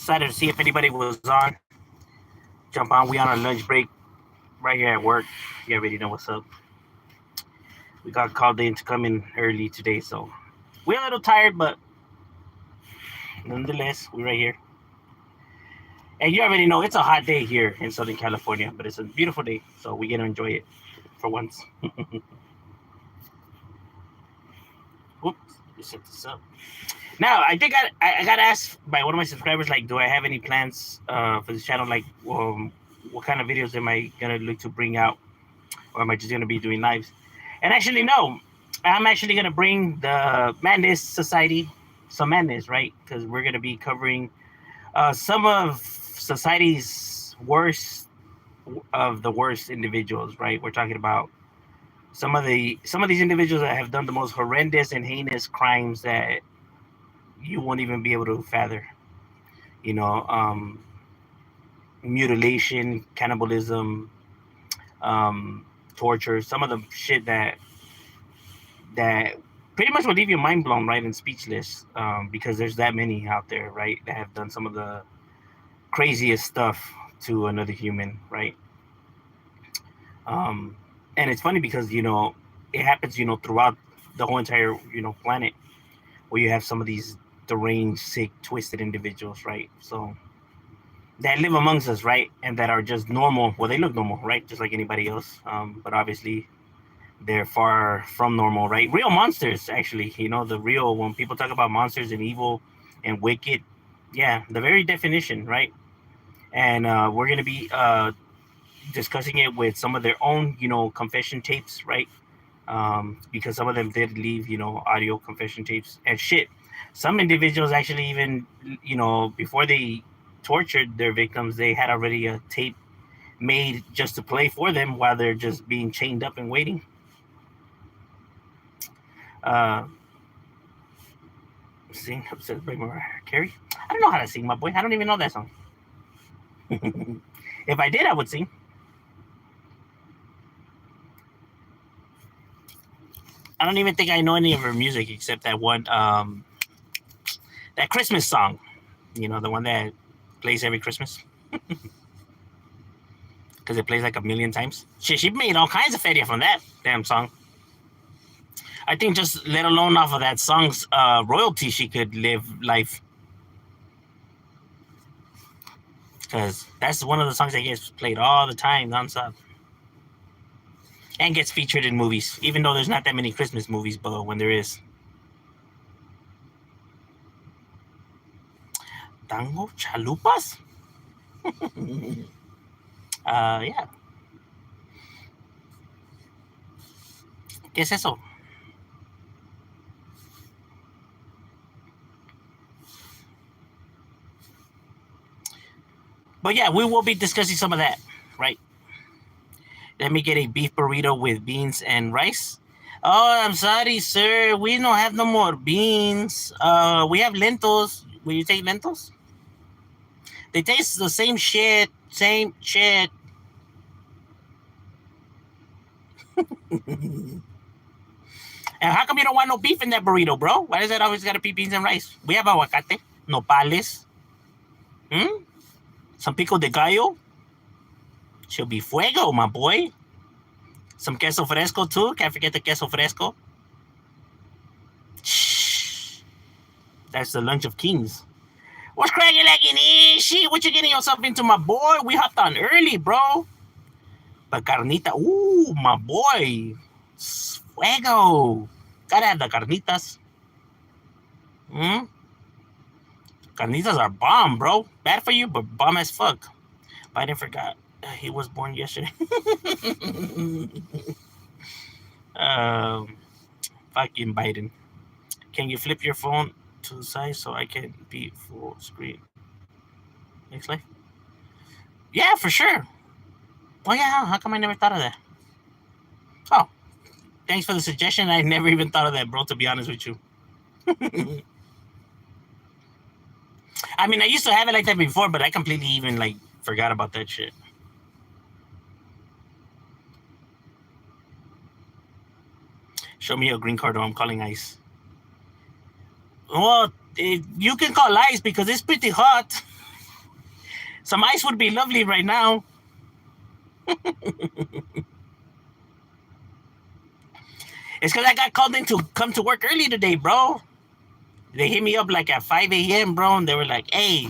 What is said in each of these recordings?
Decided to see if anybody was on. Jump on. We on our lunch break right here at work. You already know what's up. We got called in to come in early today, so we're a little tired, but nonetheless, we're right here. And you already know it's a hot day here in Southern California, but it's a beautiful day, so we get to enjoy it for once. Whoops, let me set this up. Now, I think I got asked by one of my subscribers, like, do I have any plans for this channel? Like, what kind of videos am I gonna look to bring out, or am I just gonna be doing lives? And actually, no, I'm actually gonna bring the Madness Society some madness, right? Because we're gonna be covering some of society's worst of the worst individuals, right? We're talking about some of these individuals that have done the most horrendous and heinous crimes that you won't even be able to fathom. You know, mutilation, cannibalism, torture. Some of the shit that pretty much will leave you mind blown, right, and speechless, because there's that many out there, right, that have done some of the craziest stuff to another human, right? And it's funny because it happens, throughout the whole entire planet, where you have some of these deranged, sick, twisted individuals, right? So that live amongst us, right, and that are just normal. Well, they look normal, right, just like anybody else, but obviously they're far from normal, right? Real monsters, actually. The real, when people talk about monsters and evil and wicked, yeah, the very definition, right? And we're gonna be discussing it with some of their own, confession tapes, right? Because some of them did leave, audio confession tapes and shit. Some individuals actually even, before they tortured their victims, they had already a tape made just to play for them while they're just being chained up and waiting. Sing upset by Mariah Carey. I don't know how to sing, my boy. I don't even know that song. If I did, I would sing. I don't even think I know any of her music except that one, that Christmas song. The one that plays every Christmas. Because it plays like a million times. She made all kinds of feria from that damn song. I think just let alone off of that song's royalty, she could live life. Because that's one of the songs that gets played all the time, nonstop. And gets featured in movies, even though there's not that many Christmas movies, but when there is. Tango chalupas? Yeah. ¿Qué es eso? But yeah, we will be discussing some of that, right? Let me get a beef burrito with beans and rice. Oh, I'm sorry, sir. We don't have no more beans. We have lentils. Will you take lentils? They taste the same shit. Same shit. And how come you don't want no beef in that burrito, bro? Why does it always gotta be beans and rice? We have aguacate, nopales. Some pico de gallo. She'll be fuego, my boy. Some queso fresco too. Can't forget the queso fresco. Shh. That's the lunch of kings. What's cracking like in shit? What you getting yourself into, my boy? We hopped on early, bro. But carnita, ooh, my boy. Fuego. Gotta have the carnitas. Carnitas are bomb, bro. Bad for you, but bomb as fuck. Biden forgot he was born yesterday. Fucking Biden. Can you flip your phone to the side so I can be full screen? Next life? Yeah, for sure. Oh yeah, how come I never thought of that? Oh, thanks for the suggestion. I never even thought of that, bro, to be honest with you. I mean, I used to have it like that before, but I completely even like forgot about that shit. Show me your green card or I'm calling ICE. Well, you can call ICE because it's pretty hot. Some ice would be lovely right now. It's because I got called in to come to work early today, bro. They hit me up like at 5 a.m., bro, and they were like, hey,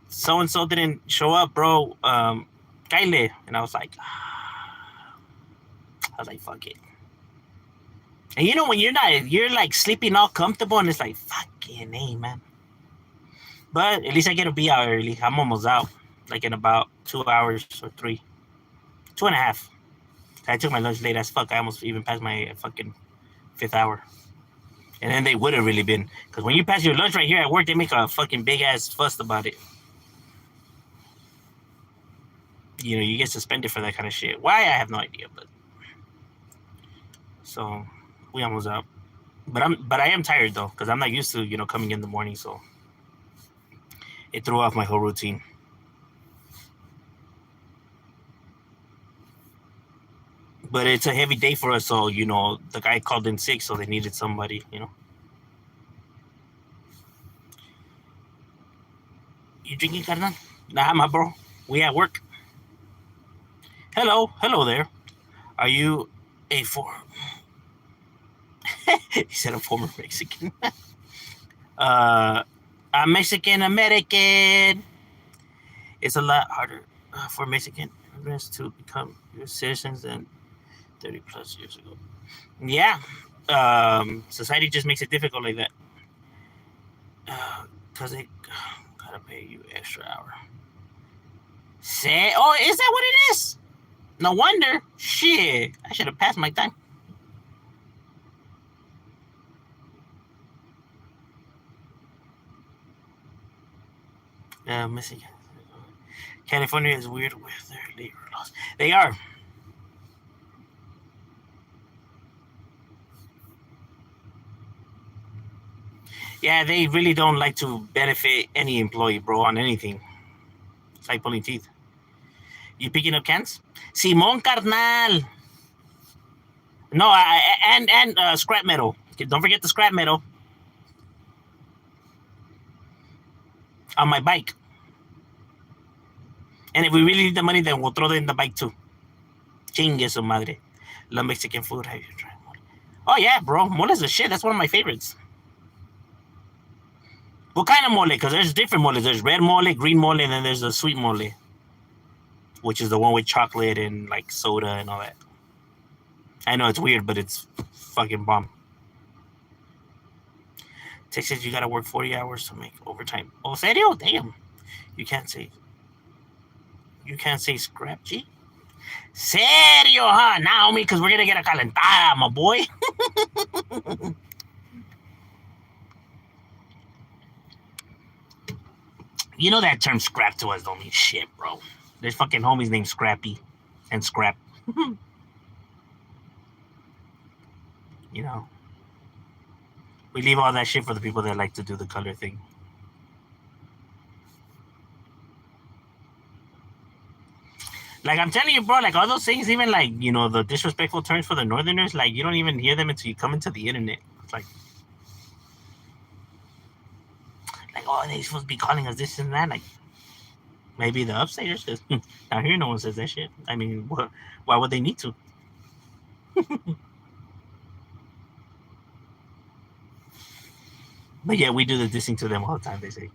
so and so didn't show up, bro. Kyle. And I was like, fuck it. And you know, when you're like sleeping all comfortable, and it's like, fucking hey, man. But at least I get to be out early. I'm almost out, like in about 2 hours or 3, 2.5. I took my lunch late as fuck. I almost even passed my fucking 5th hour. And then they would have really been. Because when you pass your lunch right here at work, they make a fucking big ass fuss about it. You know, you get suspended for that kind of shit. Why? I have no idea. But so we almost out. But I am tired though, because I'm not used to, you know, coming in the morning, so it threw off my whole routine. But it's a heavy day for us, so you know, the guy called in sick, so they needed somebody, you know. You drinking, carnal? Nah, my bro. We at work. Hello there. Are you a he said a former Mexican. I'm Mexican American. It's a lot harder for Mexican immigrants to become U.S. citizens than 30 plus years ago. Yeah, society just makes it difficult like that. Because they gotta pay you extra hour. Oh, is that what it is? No wonder. Shit, I should have passed my time. Michigan. California is weird with their labor laws. They are. Yeah, they really don't like to benefit any employee, bro, on anything. It's like pulling teeth. You picking up cans? Simon Carnal. No, and scrap metal. Don't forget the scrap metal on my bike. And if we really need the money, then we'll throw it in the bike too. Chingue su madre. Love Mexican food. Have you tried mole? Oh yeah, bro. Mole is the shit. That's one of my favorites. What kind of mole? Because there's different moles. There's red mole, green mole, and then there's the sweet mole, which is the one with chocolate and like soda and all that. I know it's weird, but it's fucking bomb. Texas, you gotta work 40 hours to make overtime. Oh, serio? Damn. You can't say scrap G. Serio, huh? Now, me, because we're gonna get a calentada, my boy. You know that term scrap to us don't mean shit, bro. There's fucking homies named Scrappy and Scrap. You know, we leave all that shit for the people that like to do the color thing. Like I'm telling you, bro, like all those things, even like, you know, the disrespectful terms for the Northerners, like you don't even hear them until you come into the internet. It's like, oh, they supposed to be calling us this and that. Like, maybe the upstagers, because out here no one says that shit. I mean, why would they need to? But yeah, we do the dissing to them all the time, they say.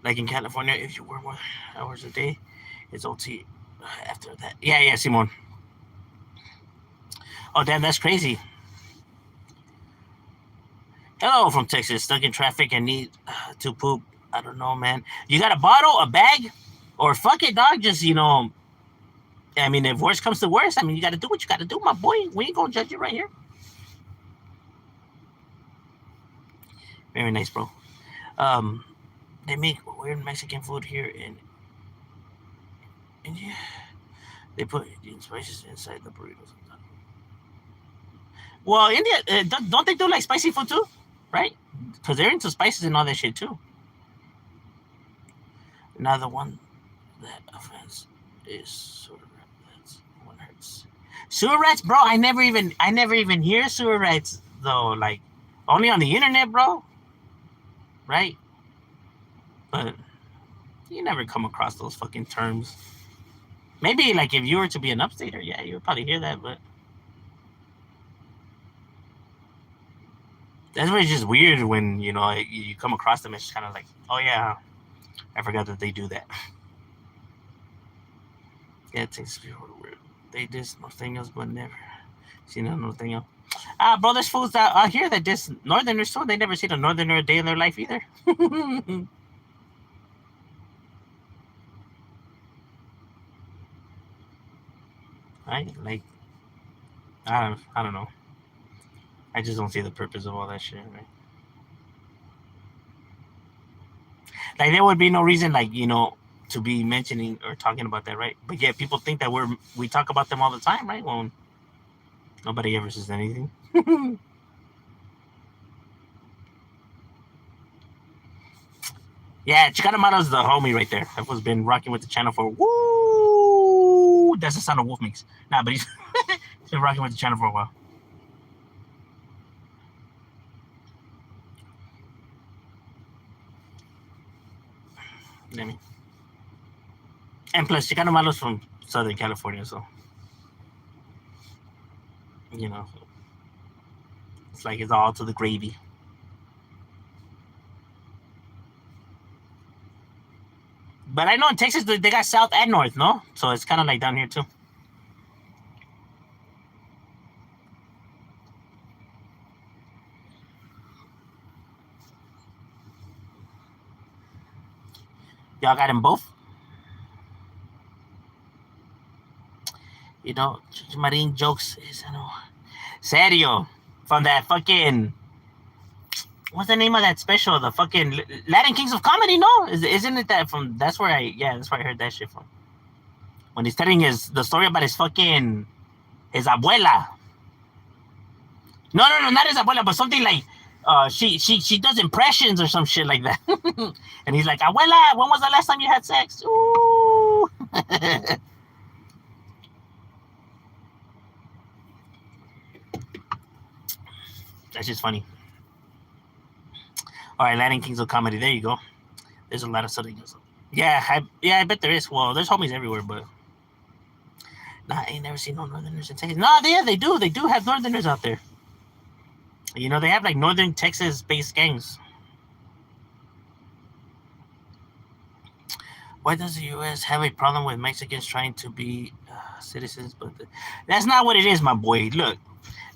Like in California, if you work 1 hours a day, it's OT after that. Yeah, Simon. Oh, damn, that's crazy. Hello from Texas, stuck in traffic and need to poop. I don't know, man. You got a bottle, a bag, or fuck it, dog. Just, you know, I mean, if worst comes to worst, I mean, you got to do what you got to do, my boy. We ain't gonna judge you right here. Very nice, bro. They make weird Mexican food here, and yeah, they put Indian spices inside the burritos. Well, India, don't they do like spicy food too, right? Because they're into spices and all that shit too. Now the one that offends is sewer rat. That's one hurts. Sewer rats, bro. I never even hear sewer rats though. Like only on the internet, bro. Right? but you never come across those fucking terms. Maybe like if you were to be an upstater, yeah, you would probably hear that, but that's why it's just weird when you come across them. It's kind of like, oh yeah, I forgot that they do that. Yeah, it takes people weird. They just norteños, but never seen a norteño. Bro, there's fools out here that just northerners too. They never seen a northerner a day in their life either. Right? Like, I don't know. I just don't see the purpose of all that shit. Right? Like, there would be no reason, like, to be mentioning or talking about that, right? But yeah, people think that we talk about them all the time, right? Well, nobody ever says anything. Yeah, Chicano Mano's the homie right there. That was been rocking with the channel for woo. That's the sound a wolf makes. Nah, but he's been rocking with the channel for a while. I mean, and plus, Chicano Mano's from Southern California, so you know, it's like it's all to the gravy. But I know in Texas they got south and north, no? So it's kind of like down here too. Y'all got them both. Marine jokes is serio from that fucking. What's the name of that special? The fucking Latin Kings of Comedy, no? Isn't it that from? That's where I heard that shit from. When he's telling the story about his abuela. No, not his abuela, but something like she does impressions or some shit like that. And he's like, abuela, when was the last time you had sex? Ooh. That's just funny. All right, Latin Kings of Comedy. There you go. There's a lot of Southern. Yeah, I bet there is. Well, there's homies everywhere, but I ain't never seen no Northerners in Texas. No, they do. They do have Northerners out there. They have like Northern Texas-based gangs. Why does the U.S. have a problem with Mexicans trying to be citizens? But that's not what it is, my boy. Look,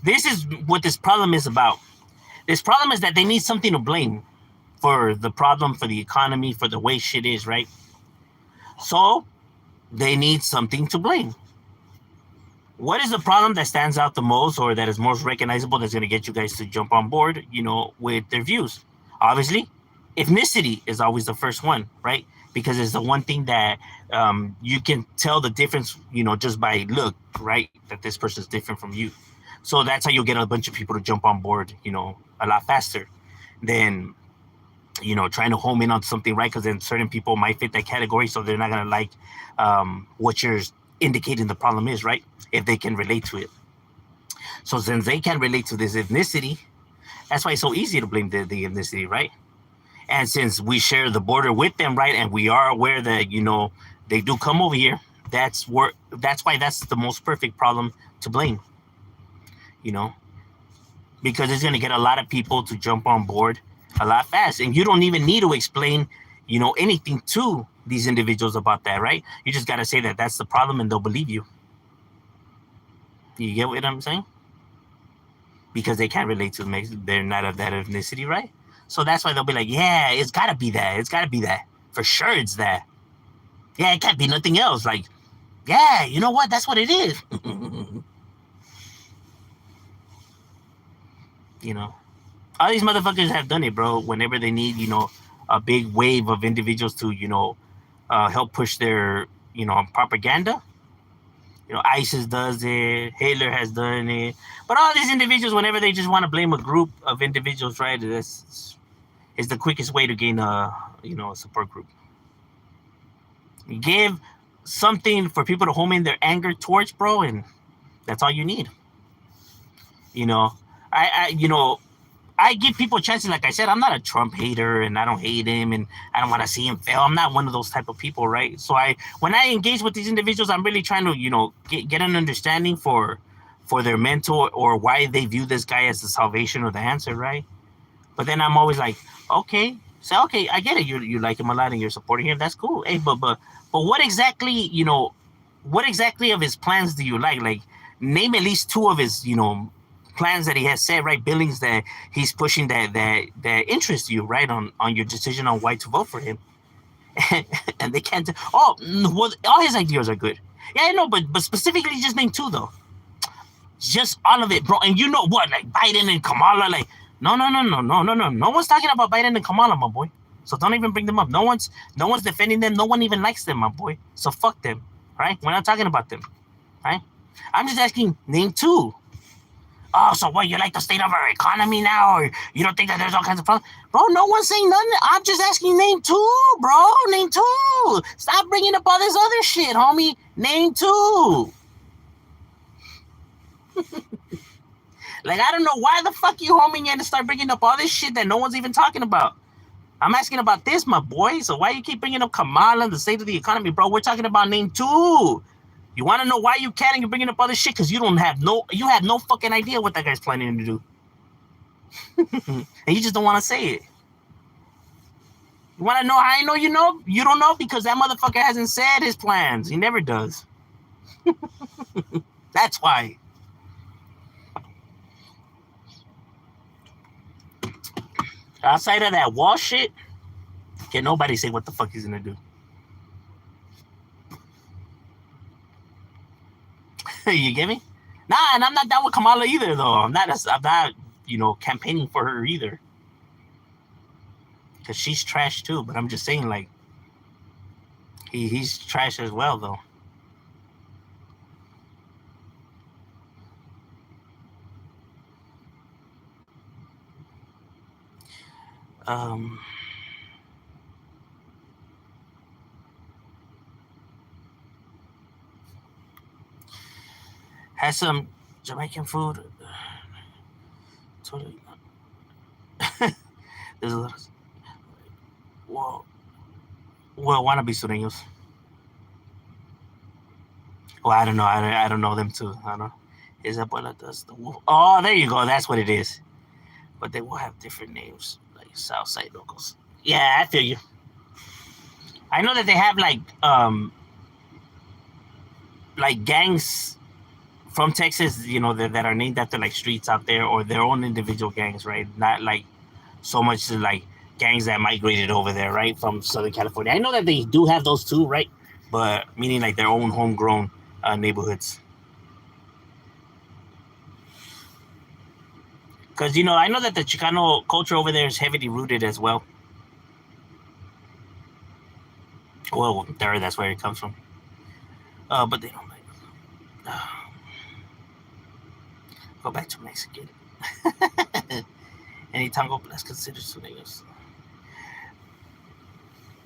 this is what this problem is about. This problem is that they need something to blame for the problem, for the economy, for the way shit is, right? So they need something to blame. What is the problem that stands out the most or that is most recognizable that's going to get you guys to jump on board, with their views? Obviously, ethnicity is always the first one, right? Because it's the one thing that you can tell the difference, just by look, right? That this person is different from you. So that's how you'll get a bunch of people to jump on board, a lot faster than, trying to home in on something, right? Because then certain people might fit that category, so they're not going to like what you're indicating the problem is, right? If they can relate to it. So since they can relate to this ethnicity, that's why it's so easy to blame the ethnicity, right? And since we share the border with them, right, and we are aware that, they do come over here, that's why that's the most perfect problem to blame. Because it's going to get a lot of people to jump on board a lot fast. And you don't even need to explain, anything to these individuals about that, right? You just got to say that that's the problem and they'll believe you. You get what I'm saying? Because they can't relate to them. They're not of that ethnicity, right? So that's why they'll be like, yeah, it's got to be that. It's got to be that. For sure it's that. Yeah, it can't be nothing else. Like, yeah, you know what? That's what it is. All these motherfuckers have done it, bro. Whenever they need, a big wave of individuals to, help push their, propaganda. ISIS does it. Hitler has done it. But all these individuals, whenever they just want to blame a group of individuals, right, this is the quickest way to gain a support group. You give something for people to home in their anger towards, bro, and that's all you need. I I give people chances. Like I said, I'm not a Trump hater, and I don't hate him, and I don't want to see him fail. I'm not one of those type of people, right? So when I engage with these individuals, I'm really trying to, get an understanding for their mental or why they view this guy as the salvation or the answer, right? But then I'm always like, okay, so okay, I get it. You like him a lot and you're supporting him. That's cool. Hey, but what exactly, what exactly of his plans do you like? Like, name at least two of his, plans that he has set, right? Billings that he's pushing that interest you, right? On your decision on why to vote for him. And they can't. Oh, well, all his ideas are good. Yeah, I know, but specifically, just name two though. Just all of it, bro. And you know what? Like Biden and Kamala, like no. No one's talking about Biden and Kamala, my boy. So don't even bring them up. No one's defending them. No one even likes them, my boy. So fuck them, right? We're not talking about them, right? I'm just asking, name two. Oh, so what? You like the state of our economy now, or you don't think that there's all kinds of problems, bro? No one's saying nothing. I'm just asking, name two, bro. Name two. Stop bringing up all this other shit, homie. Name two. Like, I don't know why the fuck you homing in to start bringing up all this shit that no one's even talking about. I'm asking about this, my boy. So why you keep bringing up Kamala and the state of the economy, bro? We're talking about name two. You want to know why you can't and you're bringing up all this shit? Because you have no fucking idea what that guy's planning to do. And you just don't want to say it. You want to know how I know you know? You don't know because that motherfucker hasn't said his plans. He never does. That's why. Outside of that wall shit, can nobody say what the fuck he's gonna do. You get me? Nah, and I'm not down with Kamala either, though. I'm not, campaigning for her either. Because she's trash too, but I'm just saying, like, he's trash as well, though. Um, has some Jamaican food. Totally. There's a lot of. Well, wannabe sureños. Well, I don't know. I don't know them too. I don't know. His abuela does the wolf. Oh, there you go. That's what it is. But they will have different names, like Southside locals. Yeah, I feel you. I know that they have like gangs from Texas, that are named after like streets out there or their own individual gangs, right? Not like so much like gangs that migrated over there, right, from Southern California. I know that they do have those too, right? But meaning like their own homegrown neighborhoods. Because I know that the Chicano culture over there is heavily rooted as well. Well, that's where it comes from. But they don't like. Go back to Mexican. Any Tango Blast considered sureños.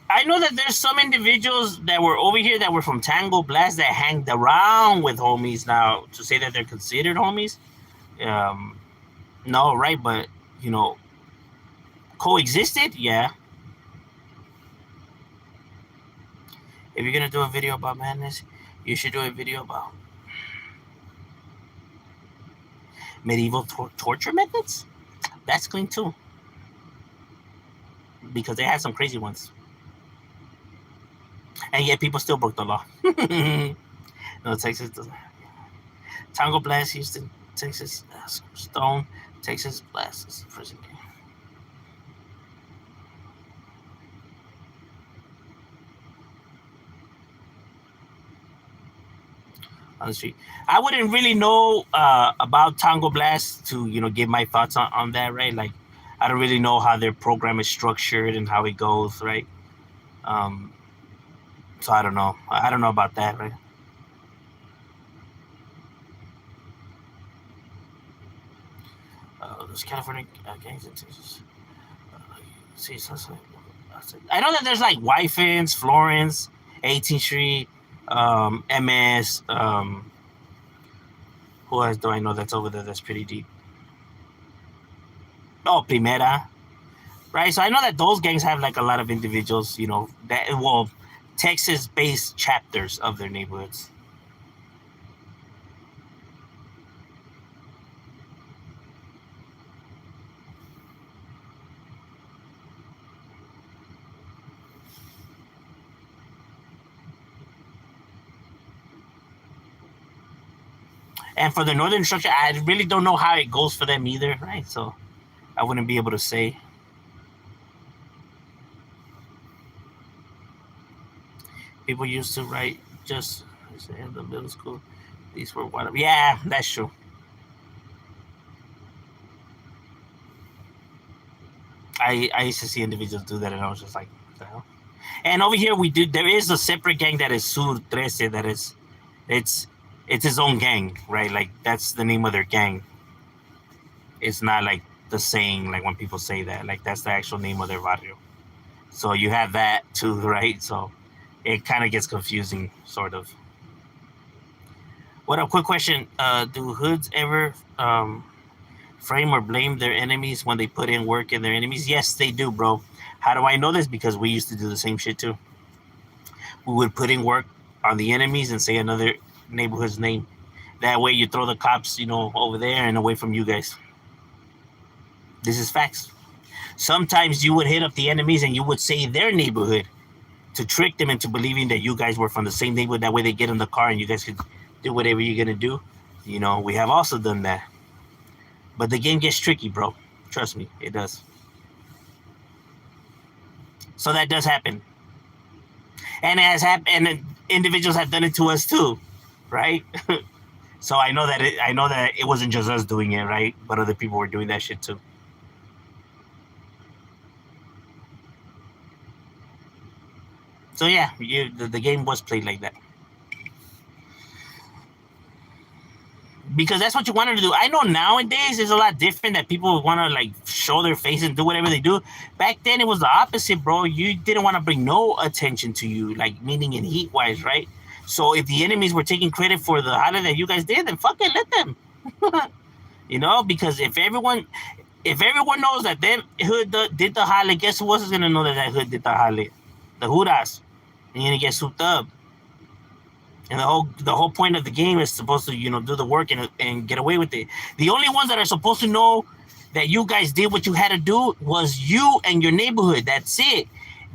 I know that there's some individuals that were over here that were from Tango Blast that hanged around with homies. Now, to say that they're considered homies, no, right? But coexisted, yeah. If you're gonna do a video about madness, you should do a video about medieval torture methods. That's clean too, because they had some crazy ones, and yet people still broke the law. No, Texas doesn't. Tango Blast, Houston, Texas, Stone, Texas Blast, prison game. On the street, I wouldn't really know about Tango Blast to give my thoughts on that, right? Like, I don't really know how their program is structured and how it goes, right? So I don't know. I don't know about that, right? There's California gangs in Texas. See, I know that there's like Wyfins, Florence, 18th Street, MS. Who else do I know that's over there that's pretty deep? Oh, Primera, right? So I know that those gangs have like a lot of individuals, you know, that well, Texas-based chapters of their neighborhoods. And for the northern structure, I really don't know how it goes for them either, right? So I wouldn't be able to say. People used to write just in the middle school. These were one of, yeah, that's true. I used to see individuals do that, and I was just like, what the hell? And over here, we do. There is a separate gang that is Sur Trece. That is, it's it's his own gang, right? Like that's the name of their gang. It's not like the saying, like when people say that, like that's the actual name of their barrio. So you have that too, right? So it kind of gets confusing, sort of. What a quick question. Do hoods ever frame or blame their enemies when they put in work in their enemies? Yes, they do, bro. How do I know this? Because we used to do the same shit too. We would put in work on the enemies and say another neighborhood's name. That way you throw the cops, you know, over there and away from you guys. This is facts. Sometimes you would hit up the enemies and you would say their neighborhood to trick them into believing that you guys were from the same neighborhood. That way they get in the car and you guys could do whatever you're gonna do. You know, we have also done that. But the game gets tricky, bro. Trust me, it does. So that does happen. And it has happened and individuals have done it to us too, right? So I know that it wasn't just us doing it, right? But other people were doing that shit too. So yeah, the game was played like that. Because that's what you wanted to do. I know nowadays it's a lot different that people want to like show their face and do whatever they do. Back then it was the opposite, bro. You didn't want to bring no attention to you, like meaning in heat wise, right? So if the enemies were taking credit for the holiday that you guys did, then fuck it, let them. You know, because if everyone knows that them hood did the holiday, guess who else is gonna know that that hood did the holiday? The Hudas. And you're gonna get souped up. And the whole point of the game is supposed to, you know, do the work and get away with it. The only ones that are supposed to know that you guys did what you had to do was you and your neighborhood. That's it.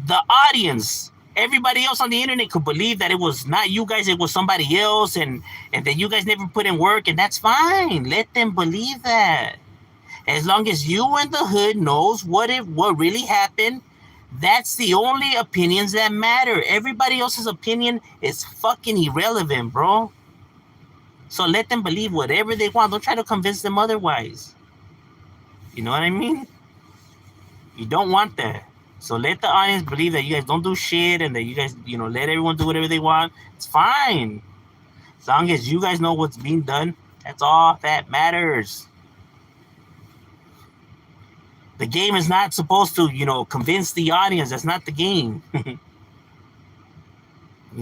The audience, everybody else on the internet could believe that it was not you guys, it was somebody else, and that you guys never put in work, and that's fine. Let them believe that. As long as you and the hood knows what really happened, that's the only opinions that matter. Everybody else's opinion is fucking irrelevant, bro. So let them believe whatever they want. Don't try to convince them otherwise. You know what I mean? You don't want that. So let the audience believe that you guys don't do shit and that you guys, you know, let everyone do whatever they want. It's fine. As long as you guys know what's being done, that's all that matters. The game is not supposed to, you know, convince the audience. That's not the game. You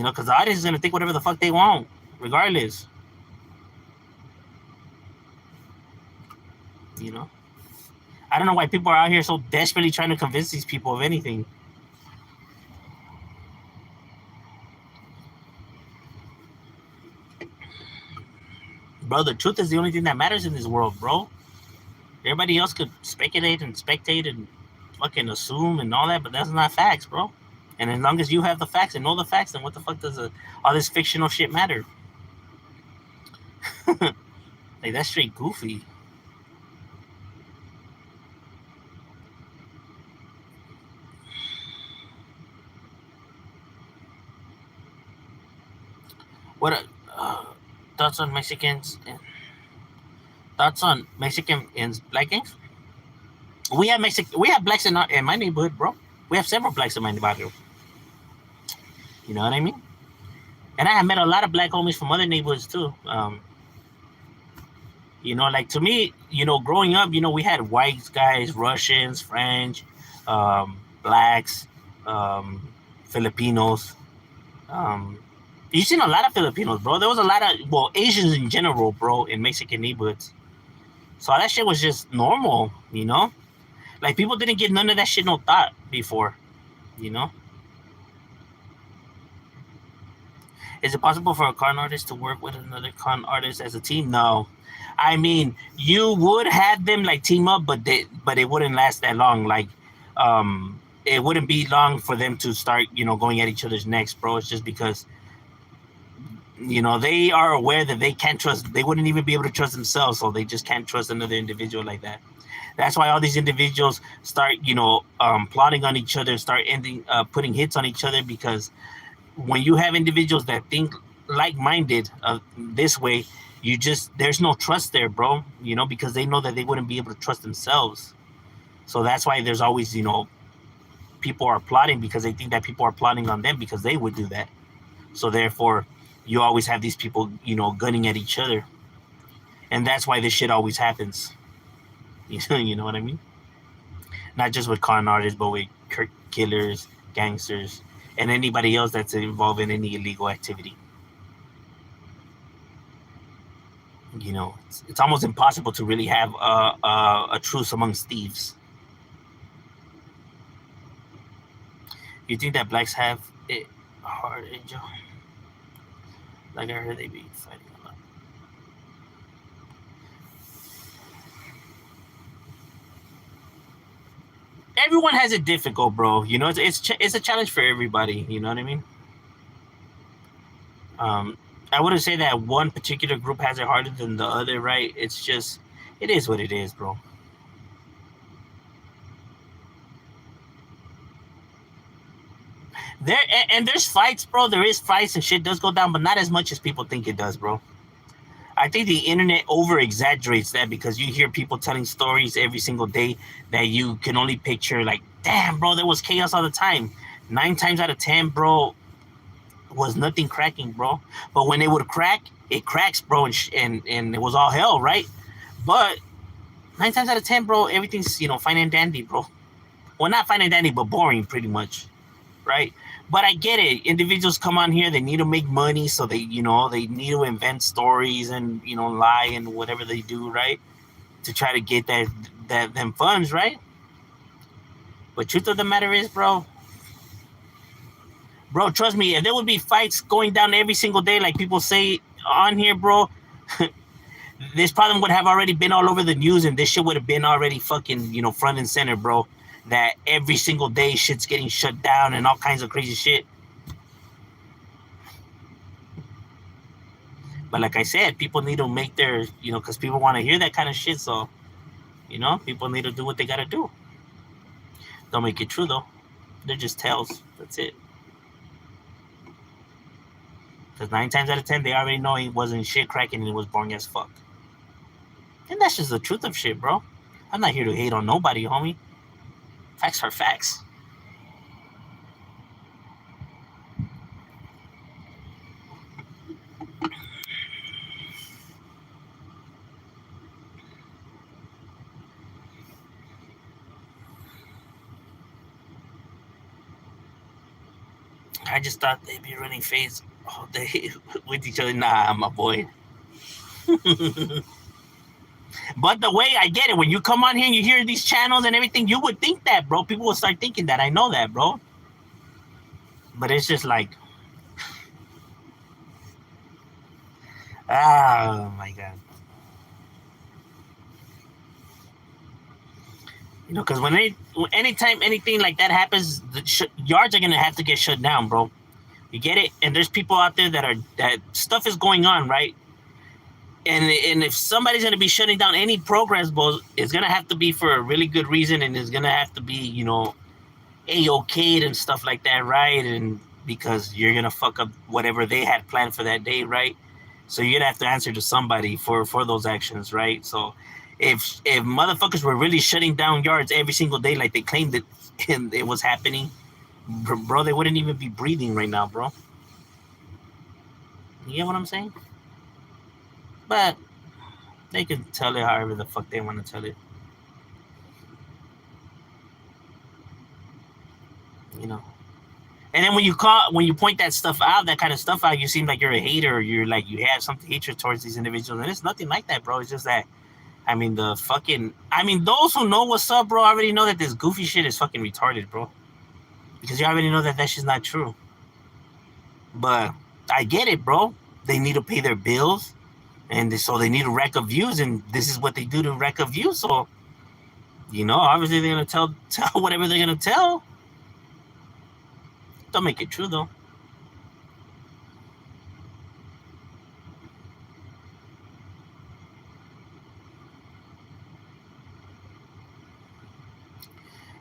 know, because the audience is going to think whatever the fuck they want, regardless. You know? I don't know why people are out here so desperately trying to convince these people of anything. Bro, the truth is the only thing that matters in this world, bro. Everybody else could speculate and spectate and fucking assume and all that, but that's not facts, bro. And as long as you have the facts and know the facts, then what the fuck does all this fictional shit matter? Like, that's straight goofy. What thoughts on Mexicans? Thoughts on Mexican and black gangs? We have blacks in my neighborhood, bro. We have several blacks in my neighborhood. You know what I mean? And I have met a lot of black homies from other neighborhoods too. You know, like to me, you know, growing up, you know, we had white guys, Russians, French, blacks, um, Filipinos. Um, you've seen a lot of Filipinos, bro. There was a lot of, well, Asians in general, bro, in Mexican neighborhoods. So that shit was just normal, you know? Like people didn't give none of that shit no thought before, you know. Is it possible for a con artist to work with another con artist as a team? No. I mean, you would have them like team up, but it wouldn't last that long. Like, it wouldn't be long for them to start, going at each other's necks, bro. It's just because, they are aware that they can't trust. They wouldn't even be able to trust themselves, so they just can't trust another individual like that. That's why all these individuals start, plotting on each other, start putting hits on each other, because when you have individuals that think like-minded this way, there's no trust there, bro. Because they know that they wouldn't be able to trust themselves. So that's why there's always, people are plotting, because they think that people are plotting on them because they would do that. So therefore, you always have these people, gunning at each other, and that's why this shit always happens. You know what I mean? Not just with con artists, but with killers, gangsters, and anybody else that's involved in any illegal activity. It's almost impossible to really have a truce amongst thieves. You think that blacks have it hard, Angel? Like I heard they be fighting a lot. Everyone has it difficult, bro. It's a challenge for everybody. You know what I mean? I wouldn't say that one particular group has it harder than the other, right? It's just, it is what it is, bro. There's fights, bro. There is fights and shit does go down, but not as much as people think it does, bro. I think the internet over exaggerates that, because you hear people telling stories every single day that you can only picture, like, damn, bro, there was chaos all the time. 9 times out of 10, bro, was nothing cracking, bro. But when it would crack, it cracks, bro, and it was all hell, right? But 9 times out of 10, bro, everything's, fine and dandy, bro. Well, not fine and dandy, but boring, pretty much, right? But I get it. Individuals come on here, they need to make money, so they need to invent stories and, lie and whatever they do, right? To try to get them funds, right? But truth of the matter is, bro, trust me, if there would be fights going down every single day, like people say on here, bro, this problem would have already been all over the news, and this shit would have been already fucking, front and center, bro. That every single day shit's getting shut down and all kinds of crazy shit. But like I said, people need to make their, because people want to hear that kind of shit. So, people need to do what they got to do. Don't make it true, though. They're just tales. That's it. Because 9 times out of 10, they already know he wasn't shit cracking and he was boring as fuck. And that's just the truth of shit, bro. I'm not here to hate on nobody, homie. Facts are facts. I just thought they'd be running phase all day with each other. Nah, my boy. But the way I get it, when you come on here and you hear these channels and everything, you would think that, bro. People will start thinking that. I know that, bro. But it's just like, oh my God. Because anytime anything like that happens, the yards are gonna have to get shut down, bro. You get it? And there's people out there that stuff is going on, right? And if somebody's going to be shutting down any programs, it's going to have to be for a really good reason, and it's going to have to be, A-okayed and stuff like that, right? And because you're going to fuck up whatever they had planned for that day, right? So you're going to have to answer to somebody for those actions, right? So if motherfuckers were really shutting down yards every single day like they claimed it was happening, bro, they wouldn't even be breathing right now, bro. You get what I'm saying? But they can tell it however the fuck they want to tell it. And then when you point that stuff out, that kind of stuff out, you seem like you're a hater, or you're like you have something hatred towards these individuals, and it's nothing like that, bro. It's just that I mean, those who know what's up, bro, already know that this goofy shit is fucking retarded, bro. Because you already know that shit's not true. But I get it, bro. They need to pay their bills, and so they need a rack of views, and this is what they do to rack of views. So, obviously they're gonna tell whatever they're gonna tell. Don't make it true though.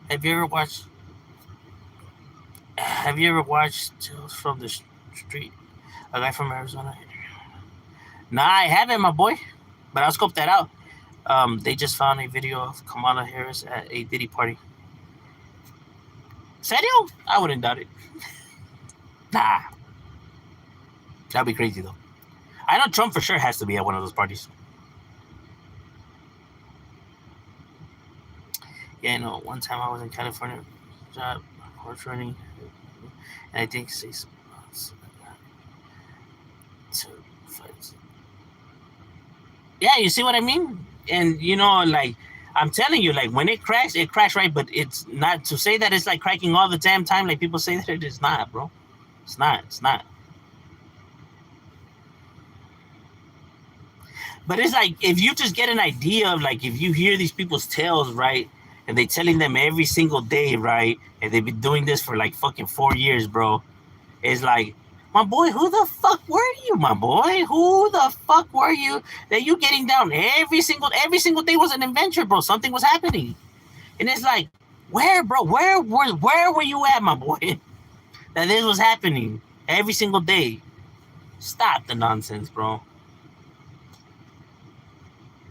Have you ever watched? Have you ever watched Tales from the Street? A guy from Arizona. Nah, I haven't, my boy. But I'll scope that out. They just found a video of Kamala Harris at a Diddy party. Serio? I wouldn't doubt it. Nah. That'd be crazy though. I know Trump for sure has to be at one of those parties. Yeah, I know. One time I was in California, job horse running, and I think 6 months. Yeah, you see what I mean? And like I'm telling you, like when it crashed right, but it's not to say that it's like cracking all the damn time, like people say that it is not, bro. It's not. But it's like if you just get an idea of like if you hear these people's tales, right, and they telling them every single day, right, and they've been doing this for like fucking 4 years, bro. It's like, my boy, who the fuck were you, my boy? Who the fuck were you that you getting down every single day was an adventure, bro. Something was happening, and it's like, where, bro? Where were you at, my boy? That this was happening every single day. Stop the nonsense, bro.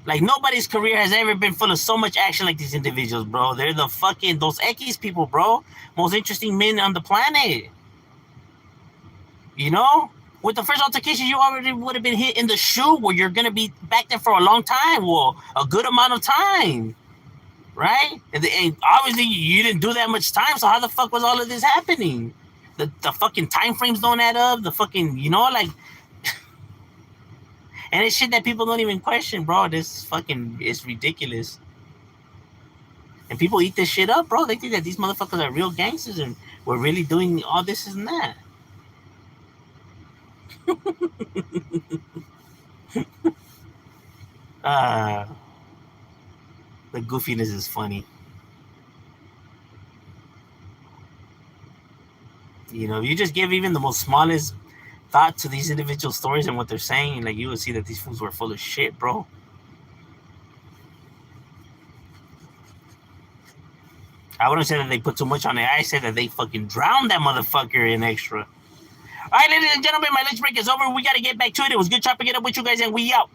Like nobody's career has ever been full of so much action like these individuals, bro. They're the fucking those Ekis people, bro. Most interesting men on the planet. With the first altercation, you already would have been hit in the shoe where you're gonna be back there for a long time, well, a good amount of time, right? And obviously you didn't do that much time, so how the fuck was all of this happening? The fucking time frames don't add up. The fucking like. And it's shit that people don't even question, bro. This fucking it's ridiculous. And people eat this shit up, bro. They think that these motherfuckers are real gangsters and we're really doing all this and that. The goofiness is funny. You just give even the most smallest thought to these individual stories and what they're saying, like you would see that these fools were full of shit, bro. I wouldn't say that they put too much on it. I said that they fucking drowned that motherfucker in extra. All right, ladies and gentlemen, my lunch break is over. We got to get back to it. It was good chopping it up with you guys, and we out.